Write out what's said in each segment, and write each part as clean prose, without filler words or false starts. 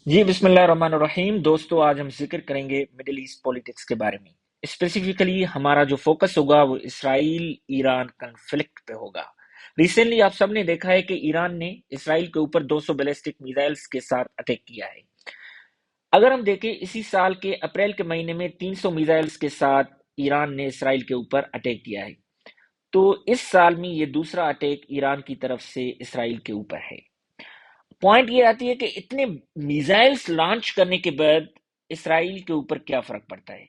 جی بسم اللہ الرحمن الرحیم دوستو، آج ہم ذکر کریں گے مڈل ایسٹ پولیٹکس کے بارے میں۔ اسپیسیفکلی ہمارا جو فوکس ہوگا وہ اسرائیل ایران کنفلکٹ پہ ہوگا۔ ریسنٹلی آپ سب نے دیکھا ہے کہ ایران نے اسرائیل کے اوپر 200 بیلسٹک میزائلز کے ساتھ اٹیک کیا ہے۔ اگر ہم دیکھیں اسی سال کے اپریل کے مہینے میں 300 میزائلز کے ساتھ ایران نے اسرائیل کے اوپر اٹیک کیا ہے۔ تو اس سال میں یہ دوسرا اٹیک ایران کی طرف سے اسرائیل کے اوپر ہے۔ پوائنٹ یہ آتی ہے کہ اتنے میزائلز لانچ کرنے کے بعد اسرائیل کے اوپر کیا فرق پڑتا ہے،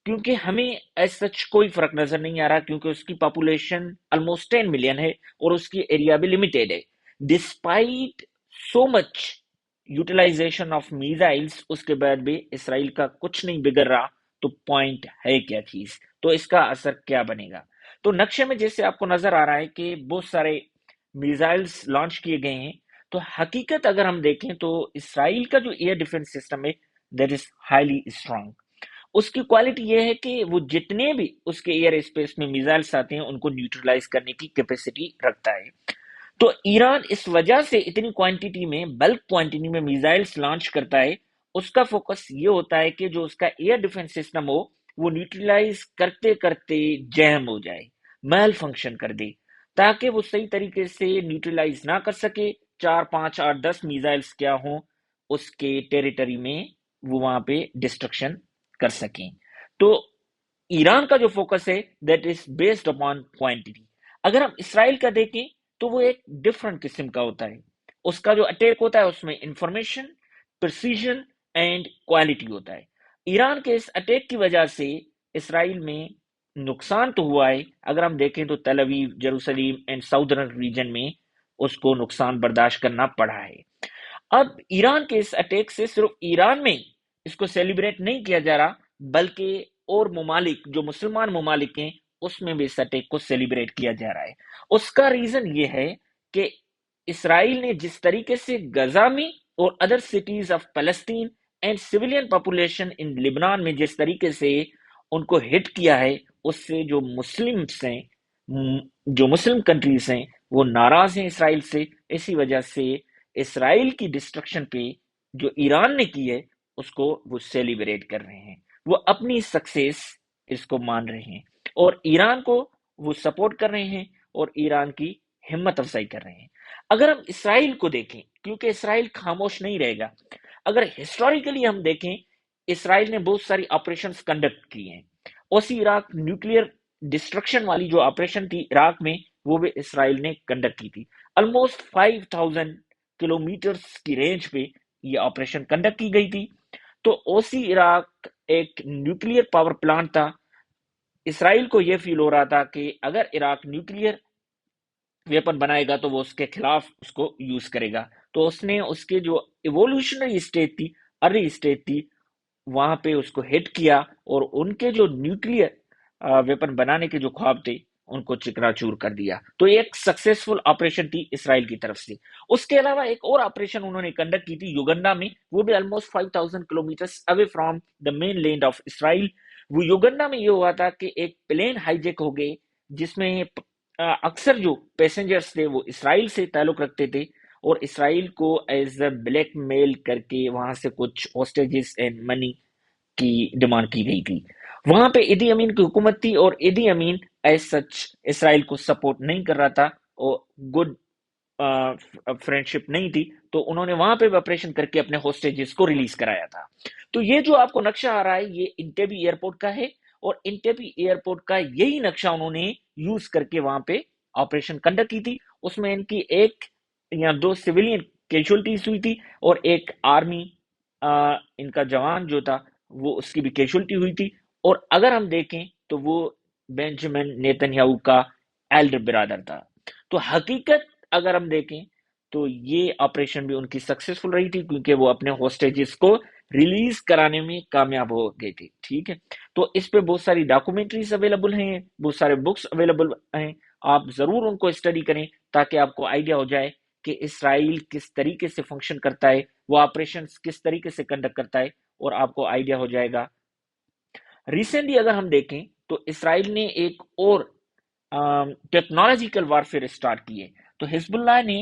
کیونکہ ہمیں ایز سچ کوئی فرق نظر نہیں آ رہا، کیونکہ اس کی پاپولیشن آلموسٹ 10 ملین ہے اور اس کی ایریا بھی لمیٹیڈ ہے۔ Despite so much utilisation of missiles, اس کے بعد بھی اسرائیل کا کچھ نہیں بگڑ رہا۔ تو پوائنٹ ہے کیا چیز، تو اس کا اثر کیا بنے گا؟ تو نقشے میں جیسے آپ کو نظر آ رہا ہے کہ بہت سارے میزائلز لانچ کیے گئے ہیں، تو حقیقت اگر ہم دیکھیں تو اسرائیل کا جو ایئر ڈیفنس سسٹم ہے دیٹ از ہائیلی اسٹرانگ۔ اس کی کوالٹی یہ ہے کہ وہ جتنے بھی اس کے ایئر اسپیس میں میزائلز آتے ہیں ان کو نیوٹرلائز کرنے کی کیپیسٹی رکھتا ہے۔ تو ایران اس وجہ سے اتنی کوانٹیٹی میں، بلک کوانٹیٹی میں میزائلز لانچ کرتا ہے۔ اس کا فوکس یہ ہوتا ہے کہ جو اس کا ایئر ڈیفنس سسٹم ہو وہ نیوٹرلائز کرتے کرتے جیم ہو جائے، میل فنکشن کر دے، تاکہ وہ صحیح طریقے سے نیوٹرلائز نہ کر سکے۔ 4 5 8 10 میزائلز کیا ہوں اس کے ٹیریٹری میں، وہ وہاں پہ ڈسٹرکشن کر سکیں۔ تو ایران کا جو فوکس ہے that is based upon quantity. اگر ہم اسرائیل کا دیکھیں تو وہ ایک ڈفرنٹ قسم کا ہوتا ہے۔ اس کا جو اٹیک ہوتا ہے اس میں انفارمیشن، پرسیژن اینڈ کوالٹی ہوتا ہے۔ ایران کے اس اٹیک کی وجہ سے اسرائیل میں نقصان تو ہوا ہے۔ اگر ہم دیکھیں تو تل اویو، جیروسلم اینڈ ساؤدرن ریجن میں اس کو نقصان برداشت کرنا پڑا ہے۔ اب ایران کے اس اٹیک سے صرف ایران میں اس کو سیلیبریٹ نہیں کیا جا رہا، بلکہ اور ممالک جو مسلمان ممالک ہیں اس میں بھی اس اٹیک کو سیلیبریٹ کیا جا رہا ہے۔ اس کا ریزن یہ ہے کہ اسرائیل نے جس طریقے سے غزہ میں اور ادر سٹیز آف فلسطین اینڈ سویلین پاپولیشن ان لبنان میں جس طریقے سے ان کو ہٹ کیا ہے، اس سے جو مسلمس ہیں، جو مسلم کنٹریز ہیں، وہ ناراض ہیں اسرائیل سے۔ اسی وجہ سے اسرائیل کی ڈسٹرکشن پہ جو ایران نے کی ہے اس کو وہ سیلیبریٹ کر رہے ہیں، وہ اپنی سکسیس اس کو مان رہے ہیں، اور ایران کو وہ سپورٹ کر رہے ہیں اور ایران کی ہمت افزائی کر رہے ہیں۔ اگر ہم اسرائیل کو دیکھیں، کیونکہ اسرائیل خاموش نہیں رہے گا، اگر ہسٹوریکلی ہم دیکھیں اسرائیل نے بہت ساری آپریشنز کنڈکٹ کی ہیں۔ اوسی عراق نیوکلیئر ڈسٹرکشن والی جو آپریشن تھی عراق میں، وہ بھی اسرائیل نے کنڈکٹ کی تھی۔ آلموسٹ 5000 کلومیٹرز کی رینج پہ یہ آپریشن کنڈکٹ کی گئی تھی۔ تو اوسی عراق ایک نیوکلیئر پاور پلانٹ تھا۔ اسرائیل کو یہ فیل ہو رہا تھا کہ اگر عراق نیوکلیئر ویپن بنائے گا تو وہ اس کے خلاف اس کو یوز کرے گا۔ تو اس نے اس کے جو ایوولوشنری اسٹیج تھی، ارلی اسٹیج تھی، وہاں پہ اس کو ہٹ کیا، اور ان کے جو نیوکلیئر ویپن بنانے کے جو خواب تھے ان کو چکنا چور کر دیا۔ تو ایک سکسیسفل آپریشن تھی اسرائیل کی طرف سے۔ اس کے علاوہ ایک اور آپریشن انہوں نے کنڈکٹ کی تھی یوگنڈا میں، وہ بھی almost 5000 kilometres away from the mainland of Israel. وہ یوگنڈا میں یہ ہوا تھا کہ ایک پلین ہائی جیک ہو گئے، جس میں اکثر جو پیسنجرز تھے وہ اسرائیل سے تعلق رکھتے تھے، اور اسرائیل کو ایز اے بلیک میل کر کے وہاں سے کچھ ہوسٹیجز اینڈ منی کی ڈیمانڈ کی گئی تھی۔ وہاں پہ ایدی امین کی حکومت تھی، اور ایدی امین ایز سچ اسرائیل کو سپورٹ نہیں کر رہا تھا، اور گڈ فرینڈشپ نہیں تھی، تو انہوں نے وہاں پہ بھی آپریشن کر کے اپنے ہوسٹیجز کو ریلیز کرایا تھا۔ تو یہ جو آپ کو نقشہ آ رہا ہے یہ انٹیبی ایئرپورٹ کا ہے، اور انٹیبی ایئرپورٹ کا یہی نقشہ انہوں نے یوز کر کے وہاں پہ آپریشن کنڈکٹ کی تھی۔ اس میں ان کی 1 یا 2 سویلین کیجولٹیز ہوئی تھی، اور ایک آرمی ان کا جوان جو تھا وہ اس کی بھی کیجولٹی ہوئی تھی۔ اور اگر ہم دیکھیں تو وہ بینجامن نیتن یاہو کا ایلڈر برادر تھا۔ تو حقیقت اگر ہم دیکھیں تو یہ آپریشن بھی ان کی سکسیسفل رہی تھی، کیونکہ وہ اپنے ہوسٹیجز کو ریلیز کرانے میں کامیاب ہو گئے تھے۔ ٹھیک ہے، تو اس پہ بہت ساری ڈاکومنٹریز اویلیبل ہیں، بہت سارے بکس اویلیبل ہیں، آپ ضرور ان کو اسٹڈی کریں تاکہ آپ کو آئیڈیا ہو جائے کہ اسرائیل کس طریقے سے فنکشن کرتا ہے، وہ آپریشنز کس طریقے سے کنڈکٹ کرتا ہے، اور آپ کو آئیڈیا ہو جائے گا۔ ریسنٹلی اگر ہم دیکھیں تو اسرائیل نے ایک اور ٹیکنالوجیکل وارفیئر اسٹارٹ کی ہے۔ تو حزب اللہ نے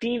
3